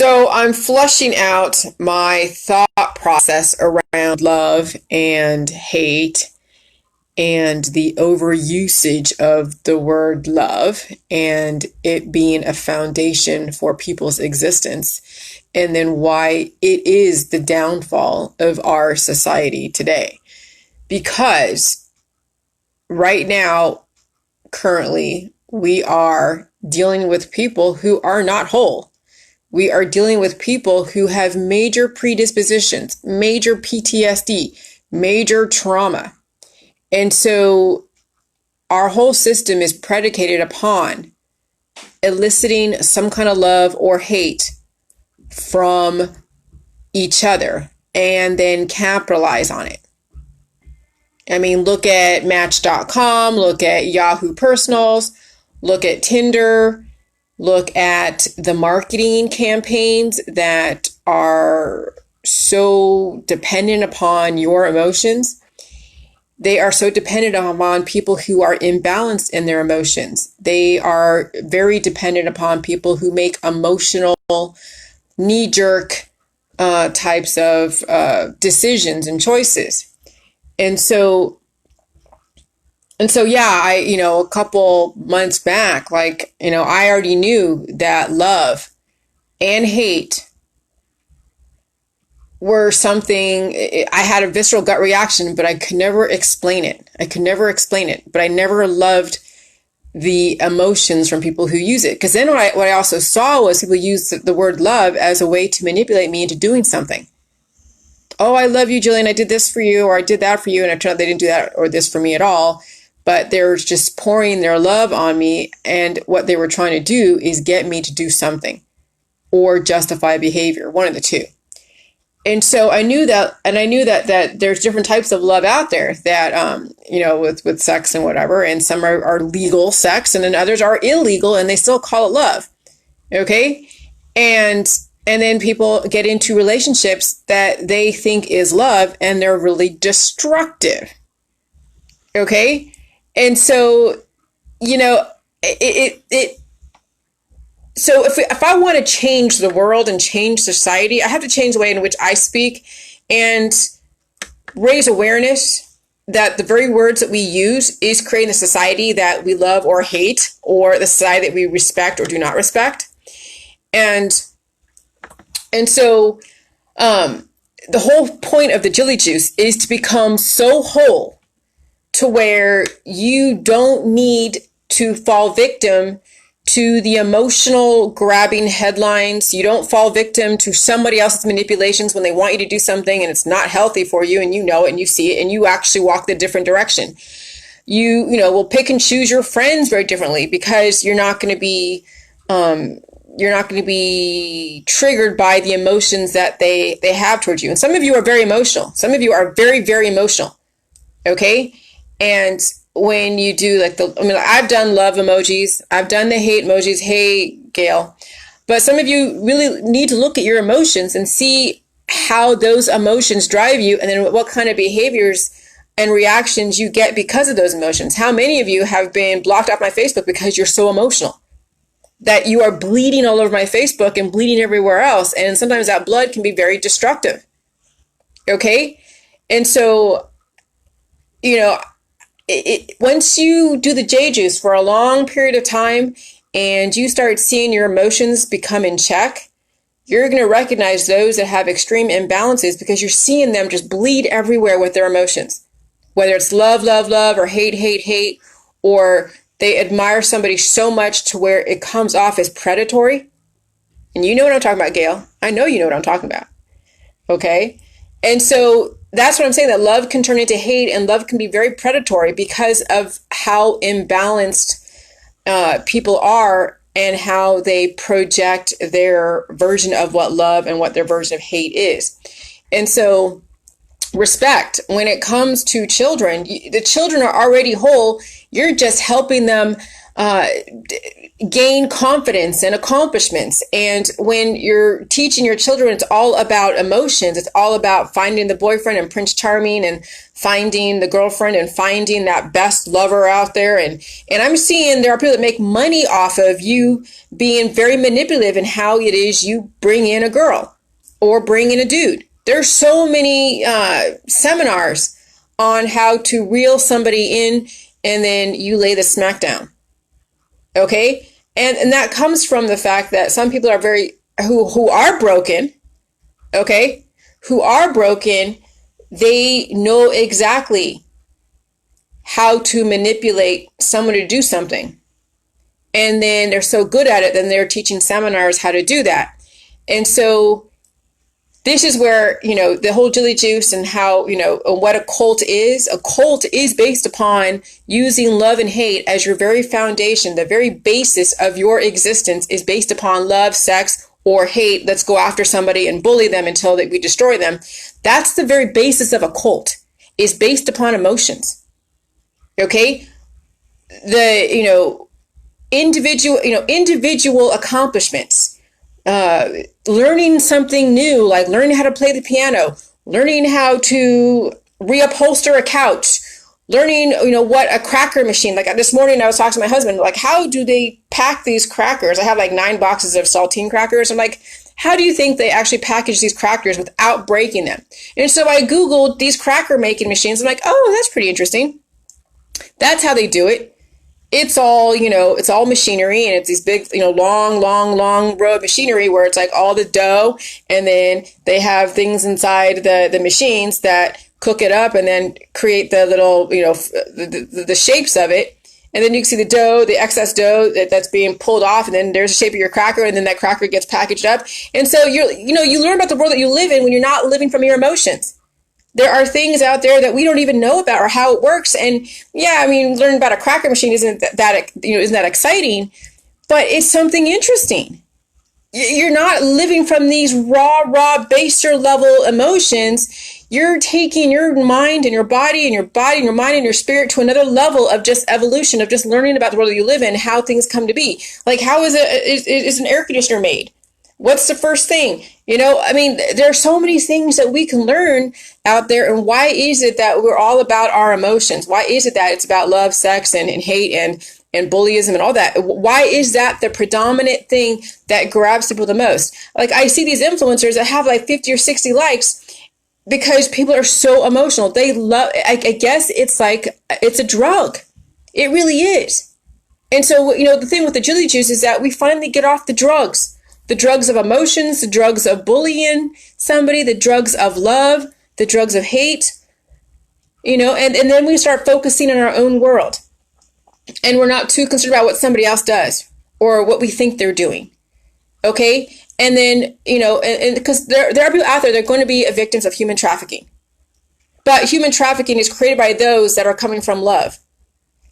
So I'm flushing out my thought process around love and hate and the overusage of the word love and it being a foundation for people's existence, and then why it is the downfall of our society today. Because right now, currently, we are dealing with people who are not whole. We are dealing with people who have major predispositions, major PTSD, major trauma. And so our whole system is predicated upon eliciting some kind of love or hate from each other and then capitalize on it. I mean, look at Match.com, look at Yahoo Personals, look at Tinder, look at the marketing campaigns that are so dependent upon your emotions. They are so dependent upon people who are imbalanced in their emotions. They are very dependent upon people who make emotional, knee-jerk types of decisions and choices. And so, yeah, a couple months back, I already knew that love and hate were something. I had a visceral gut reaction, but I could never explain it. But I never loved the emotions from people who use it. Because then what I also saw was people use the word love as a way to manipulate me into doing something. Oh, I love you, Jillian. I did this for you, or I did that for you. And it turned out they didn't do that or this for me at all. But they're just pouring their love on me. And what they were trying to do is get me to do something or justify behavior, one of the two. And so I knew that, that there's different types of love out there that, with sex and whatever. And some are legal sex, and then others are illegal, and they still call it love. Okay. And then people get into relationships that they think is love, and they're really destructive. Okay. And so, so if I want to change the world and change society, I have to change the way in which I speak and raise awareness that the very words that we use is creating a society that we love or hate, or the society that we respect or do not respect. And so the whole point of the Jilly Juice is to become so whole to where you don't need to fall victim to the emotional grabbing headlines. You don't fall victim to somebody else's manipulations when they want you to do something and it's not healthy for you, and you know it and you see it, and you actually walk the different direction. You will pick and choose your friends very differently because you're not going to be triggered by the emotions that they have towards you. And some of you are very emotional. Some of you are very, very emotional. Okay. And when you do I've done love emojis, I've done the hate emojis. Hey, Gail. But some of you really need to look at your emotions and see how those emotions drive you, and then what kind of behaviors and reactions you get because of those emotions. How many of you have been blocked off my Facebook because you're so emotional that you are bleeding all over my Facebook and bleeding everywhere else? And sometimes that blood can be very destructive. Okay. And so, once you do the J Juice for a long period of time and you start seeing your emotions become in check, you're going to recognize those that have extreme imbalances because you're seeing them just bleed everywhere with their emotions. Whether it's love, love, love, or hate, hate, hate, or they admire somebody so much to where it comes off as predatory. And you know what I'm talking about, Gail. I know you know what I'm talking about. Okay? And so that's what I'm saying, that love can turn into hate, and love can be very predatory because of how imbalanced people are and how they project their version of what love and what their version of hate is. And so respect. When it comes to children, the children are already whole. You're just helping them gain confidence and accomplishments. And when you're teaching your children, it's all about emotions. It's all about finding the boyfriend and Prince Charming, and finding the girlfriend, and finding that best lover out there. And I'm seeing there are people that make money off of you being very manipulative in how it is you bring in a girl or bring in a dude. There's so many seminars on how to reel somebody in, and then you lay the smack down. Okay? And that comes from the fact that some people are who are broken, okay? Who are broken, they know exactly how to manipulate someone to do something. And then they're so good at it, then they're teaching seminars how to do that. And so this is where, the whole Jilly Juice and how, what a cult is. A cult is based upon using love and hate as your very foundation. The very basis of your existence is based upon love, sex, or hate. Let's go after somebody and bully them until we destroy them. That's the very basis of a cult, is based upon emotions. Okay? The, individual accomplishments. Learning something new, like learning how to play the piano, learning how to reupholster a couch, learning, what a cracker machine. Like this morning I was talking to my husband, like, how do they pack these crackers? I have like 9 boxes of saltine crackers. I'm like, how do you think they actually package these crackers without breaking them? And so I Googled these cracker making machines. I'm like, oh, that's pretty interesting. That's how they do it. It's all, it's all machinery, and it's these big, long row of machinery where it's like all the dough, and then they have things inside the machines that cook it up and then create the little, the shapes of it. And then you can see the dough, the excess dough that's being pulled off, and then there's the shape of your cracker, and then that cracker gets packaged up. And so you learn about the world that you live in when you're not living from your emotions. There are things out there that we don't even know about or how it works. And learning about a cracker machine isn't that exciting, but it's something interesting. You're not living from these raw, baser level emotions. You're taking your mind and your body and your mind and your spirit to another level of just evolution, of just learning about the world that you live in, how things come to be. Like, how is an air conditioner made? What's the first thing? There are so many things that we can learn out there. And why is it that we're all about our emotions? Why is it that it's about love, sex, and hate and bullyism and all that? Why is that the predominant thing that grabs people the most? Like, I see these influencers that have like 50 or 60 likes because people are so emotional. They love, I guess it's like, it's a drug. It really is. And so, the thing with the Jilly Juice is that we finally get off the drugs. The drugs of emotions, the drugs of bullying somebody, the drugs of love, the drugs of hate, and then we start focusing on our own world. And we're not too concerned about what somebody else does or what we think they're doing. Okay? And then, and because there are people out there that are going to be victims of human trafficking. But human trafficking is created by those that are coming from love,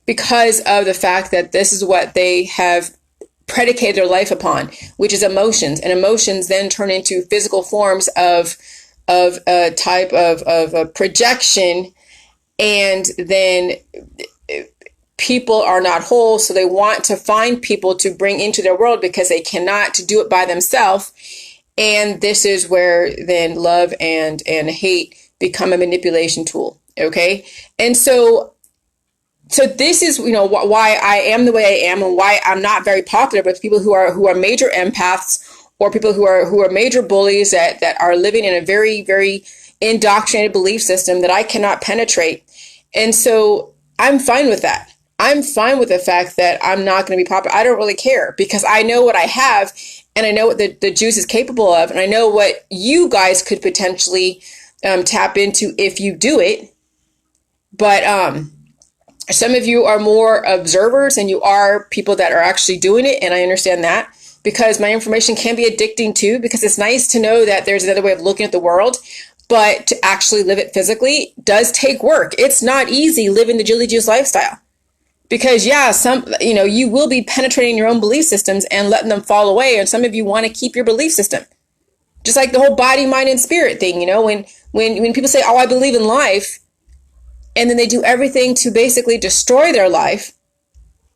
because of the fact that this is what they have predicated their life upon, which is emotions. And emotions then turn into physical forms of a type of a projection. And then people are not whole, so they want to find people to bring into their world because they cannot do it by themselves. And this is where then love and hate become a manipulation tool. Okay. And so this is, why I am the way I am, and why I'm not very popular with people who are major empaths, or people who are major bullies that are living in a very, very indoctrinated belief system that I cannot penetrate. And so I'm fine with that. I'm fine with the fact that I'm not going to be popular. I don't really care, because I know what I have, and I know what the juice is capable of, and I know what you guys could potentially tap into if you do it. But some of you are more observers, and you are people that are actually doing it. And I understand that, because my information can be addicting too, because it's nice to know that there's another way of looking at the world, but to actually live it physically does take work. It's not easy living the Jilly Juice lifestyle, because you will be penetrating your own belief systems and letting them fall away. And some of you want to keep your belief system, just like the whole body, mind, and spirit thing. When people say, oh, I believe in life, and then they do everything to basically destroy their life,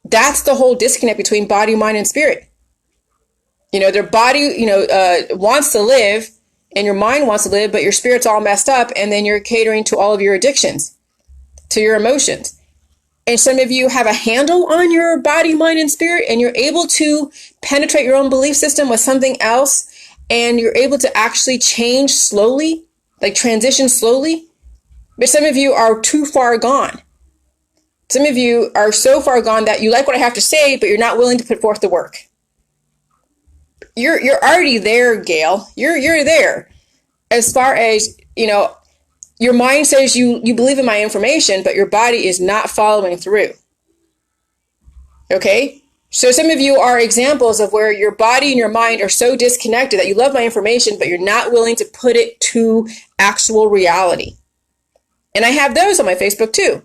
that's the whole disconnect between body, mind, and spirit. Their body, wants to live, and your mind wants to live, but your spirit's all messed up, and then you're catering to all of your addictions, to your emotions. And some of you have a handle on your body, mind, and spirit, and you're able to penetrate your own belief system with something else, and you're able to actually change slowly, like transition slowly. But some of you are too far gone. Some of you are so far gone that you like what I have to say, but you're not willing to put forth the work. You're already there, Gail. You're there. As far as, your mind says you believe in my information, but your body is not following through. Okay? So some of you are examples of where your body and your mind are so disconnected that you love my information, but you're not willing to put it to actual reality. And I have those on my Facebook too.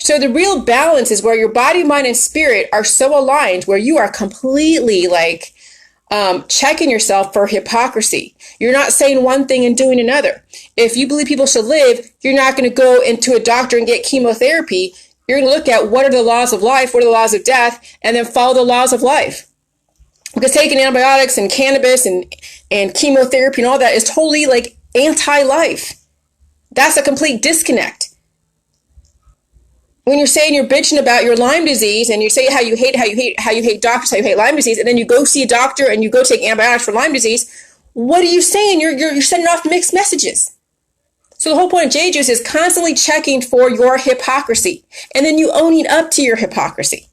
So the real balance is where your body, mind, and spirit are so aligned, where you are completely checking yourself for hypocrisy. You're not saying one thing and doing another. If you believe people should live, you're not going to go into a doctor and get chemotherapy. You're going to look at what are the laws of life, what are the laws of death, and then follow the laws of life. Because taking antibiotics and cannabis and chemotherapy and all that is totally anti-life. That's a complete disconnect. When you're saying you're bitching about your Lyme disease and you say how you hate doctors, how you hate Lyme disease, and then you go see a doctor and you go take antibiotics for Lyme disease, what are you saying? You're sending off mixed messages. So the whole point of J-Juice is constantly checking for your hypocrisy and then you owning up to your hypocrisy.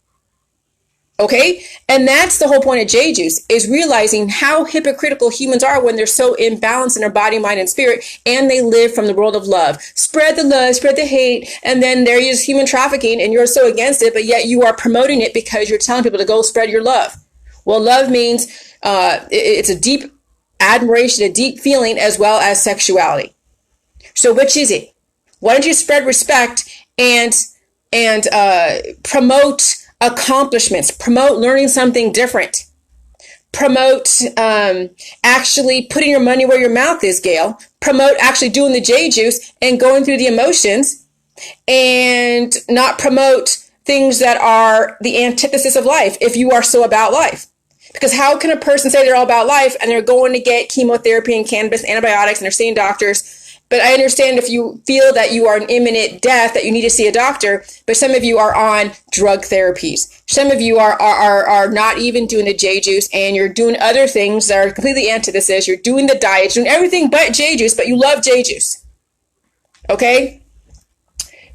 Okay? And that's the whole point of J-Juice, is realizing how hypocritical humans are when they're so imbalanced in their body, mind, and spirit, and they live from the world of love. Spread the love, spread the hate, and then there is human trafficking, and you're so against it, but yet you are promoting it because you're telling people to go spread your love. Well, love means it's a deep admiration, a deep feeling, as well as sexuality. So which is it? Why don't you spread respect and promote accomplishments, promote learning something different, promote actually putting your money where your mouth is, Gail, promote actually doing the J-Juice and going through the emotions, and not promote things that are the antithesis of life if you are so about life. Because how can a person say they're all about life and they're going to get chemotherapy and cannabis, antibiotics, and they're seeing doctors? But I understand if you feel that you are in imminent death, that you need to see a doctor, but some of you are on drug therapies. Some of you are not even doing the J-Juice, and you're doing other things that are completely antithesis. You're doing the diet, doing everything but J-Juice, but you love J-Juice. Okay?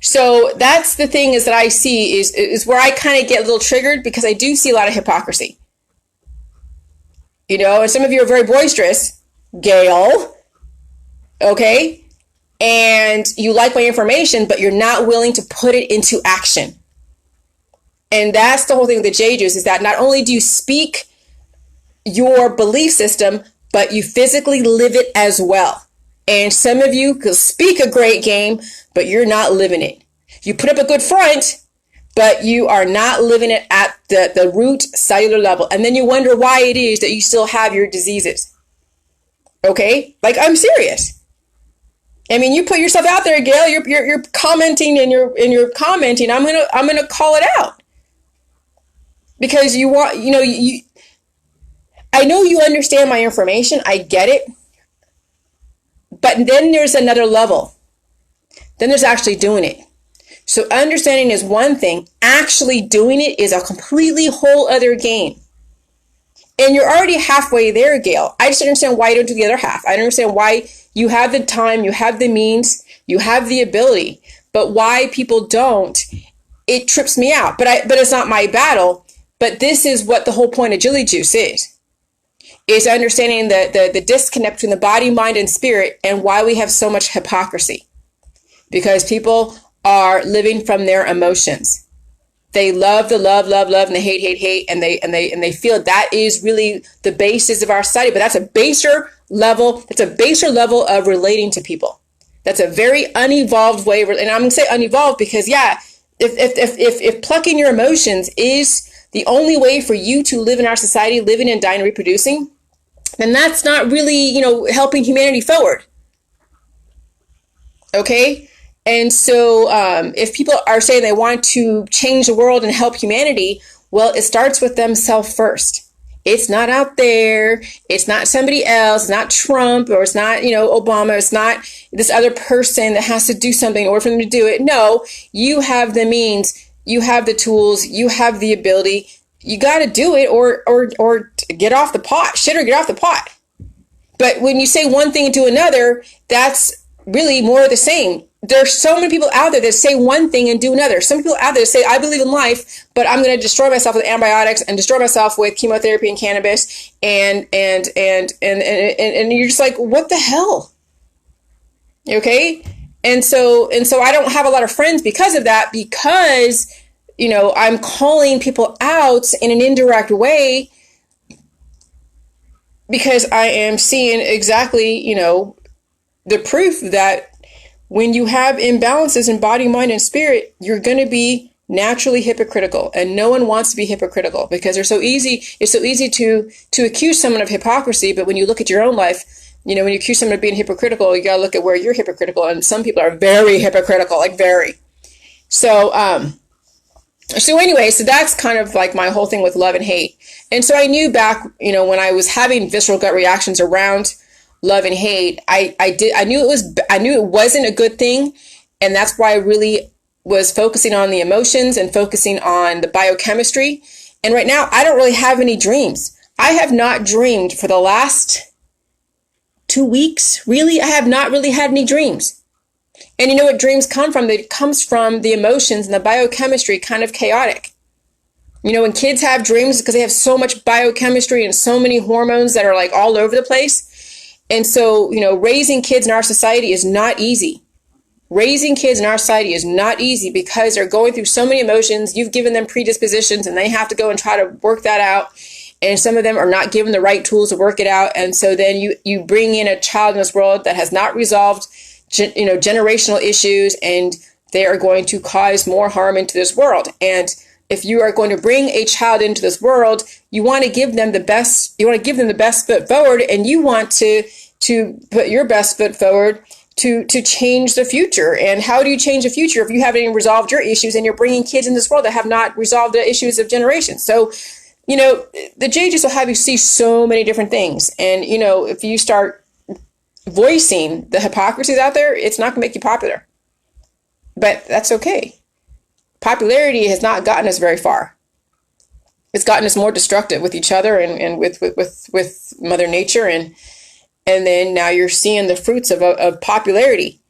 So that's the thing is that I see is where I kind of get a little triggered, because I do see a lot of hypocrisy. And some of you are very boisterous, Gail. Okay? And you like my information, but you're not willing to put it into action. And that's the whole thing with the J-Juice, is that not only do you speak your belief system, but you physically live it as well. And some of you could speak a great game, but you're not living it. You put up a good front, but you are not living it at the root cellular level. And then you wonder why it is that you still have your diseases. Okay? I'm serious. I mean, you put yourself out there, Gail. You're commenting and you're commenting. I'm gonna call it out, because you want, you. I know you understand my information. I get it, but then there's another level. Then there's actually doing it. So understanding is one thing. Actually doing it is a completely whole other game. And you're already halfway there, Gail. I just don't understand why you don't do the other half. I don't understand why you have the time, you have the means, you have the ability, but why people don't, it trips me out. But it's not my battle. But this is what the whole point of J-Juice is understanding the disconnect between the body, mind, and spirit, and why we have so much hypocrisy. Because people are living from their emotions. They love the love, and they hate, and they feel that is really the basis of our society. But that's a baser level. It's a baser level of relating to people. That's a very unevolved way. And I'm going to say unevolved because, yeah, if plucking your emotions is the only way for you to live in our society, living and dying and reproducing, then that's not really, helping humanity forward. Okay. And so if people are saying they want to change the world and help humanity, well, it starts with themselves first. It's not out there. It's not somebody else. It's not Trump, or it's not, Obama. It's not this other person that has to do something in order for them to do it. No, you have the means. You have the tools. You have the ability. You got to do it, or get off the pot. Shit, or get off the pot. But when you say one thing and do another, that's really more of the same. There's so many people out there that say one thing and do another. Some people out there say, I believe in life, but I'm going to destroy myself with antibiotics and destroy myself with chemotherapy and cannabis. And you're just like, what the hell? Okay. And so I don't have a lot of friends because of that, because, I'm calling people out in an indirect way, because I am seeing exactly, the proof that when you have imbalances in body, mind, and spirit, you're going to be naturally hypocritical. And no one wants to be hypocritical, because it's so easy to accuse someone of hypocrisy. But when you look at your own life, when you accuse someone of being hypocritical, you got to look at where you're hypocritical. And some people are very hypocritical, like very. So anyway, so that's kind of like my whole thing with love and hate. And so I knew back, when I was having visceral gut reactions around love and hate, I knew it wasn't a good thing. And that's why I really was focusing on the emotions and focusing on the biochemistry. And right now, I don't really have any dreams. I have not dreamed for the last 2 weeks. Really, I have not really had any dreams. And you know what dreams come from? It comes from the emotions and the biochemistry, kind of chaotic. When kids have dreams, because they have so much biochemistry and so many hormones that are like all over the place. And so, raising kids in our society is not easy. Raising kids in our society is not easy, because they're going through so many emotions. You've given them predispositions and they have to go and try to work that out. And some of them are not given the right tools to work it out. And so then you bring in a child in this world that has not resolved, generational issues, and they are going to cause more harm into this world. And if you are going to bring a child into this world, you want to give them the best. You want to give them the best foot forward, and you want to put your best foot forward to change the future. And how do you change the future if you haven't even resolved your issues and you're bringing kids in this world that have not resolved the issues of generations? So, the JJs will have you see so many different things. And, if you start voicing the hypocrisies out there, it's not going to make you popular. But that's okay. Popularity has not gotten us very far. It's gotten us more destructive with each other and with Mother Nature. And then now you're seeing the fruits of popularity.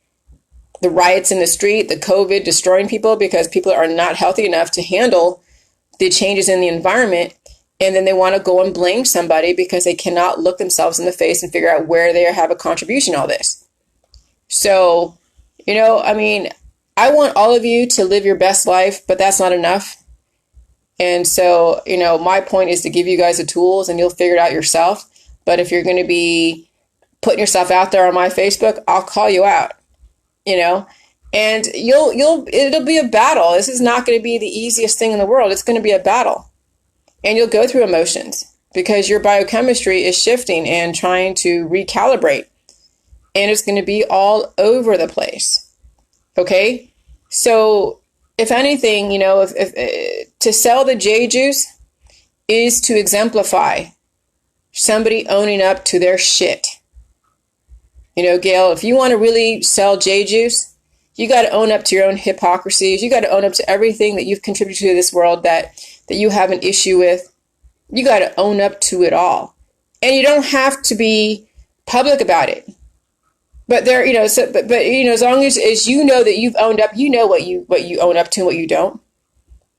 The riots in the street, the COVID destroying people because people are not healthy enough to handle the changes in the environment. And then they want to go and blame somebody because they cannot look themselves in the face and figure out where they have a contribution to all this. So, I want all of you to live your best life, but that's not enough. And so, my point is to give you guys the tools and you'll figure it out yourself. But if you're going to be putting yourself out there on my Facebook, I'll call you out, and it'll be a battle. This is not going to be the easiest thing in the world. It's going to be a battle. And you'll go through emotions because your biochemistry is shifting and trying to recalibrate. And it's going to be all over the place. Okay? So if anything, if to sell the J juice is to exemplify somebody owning up to their shit. Gail, if you want to really sell J juice, you got to own up to your own hypocrisies. You got to own up to everything that you've contributed to this world that you have an issue with. You got to own up to it all. And you don't have to be public about it. But as long as you know that you've owned up, what you own up to and what you don't.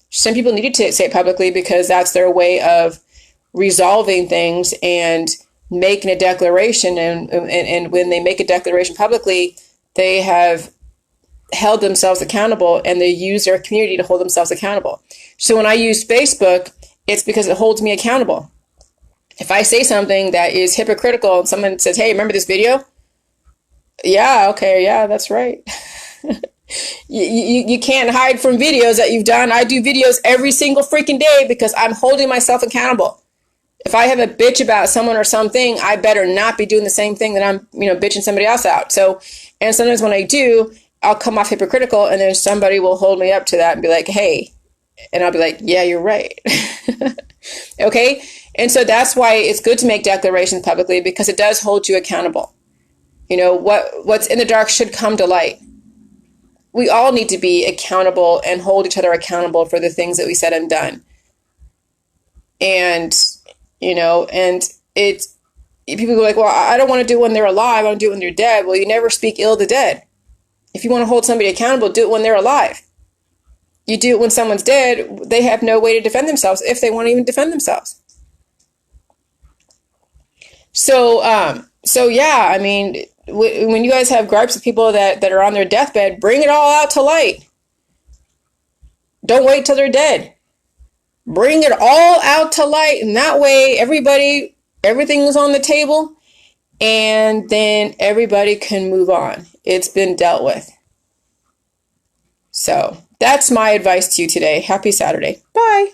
Some people need to say it publicly because that's their way of resolving things and making a declaration. And when they make a declaration publicly, they have held themselves accountable, and they use their community to hold themselves accountable. So when I use Facebook, it's because it holds me accountable. If I say something that is hypocritical and someone says, hey, remember this video? Yeah, okay, yeah, that's right. you can't hide from videos that you've done. I do videos every single freaking day because I'm holding myself accountable. If I have a bitch about someone or something, I better not be doing the same thing that I'm, bitching somebody else out. So, and sometimes when I do, I'll come off hypocritical, and then somebody will hold me up to that and be like, hey, and I'll be like, yeah, you're right. Okay. And so that's why it's good to make declarations publicly, because it does hold you accountable. What's in the dark should come to light. We all need to be accountable and hold each other accountable for the things that we said and done. And, and it's, people go like, well, I don't want to do it when they're alive. I want to do it when they're dead. Well, you never speak ill of the dead. If you want to hold somebody accountable, do it when they're alive. You do it when someone's dead, they have no way to defend themselves, if they want to even defend themselves. So yeah, I mean, when you guys have gripes with people that are on their deathbed, bring it all out to light. Don't wait till they're dead. Bring it all out to light, and that way everything's on the table, and then everybody can move on. It's been dealt with. So that's my advice to you today. Happy Saturday. Bye.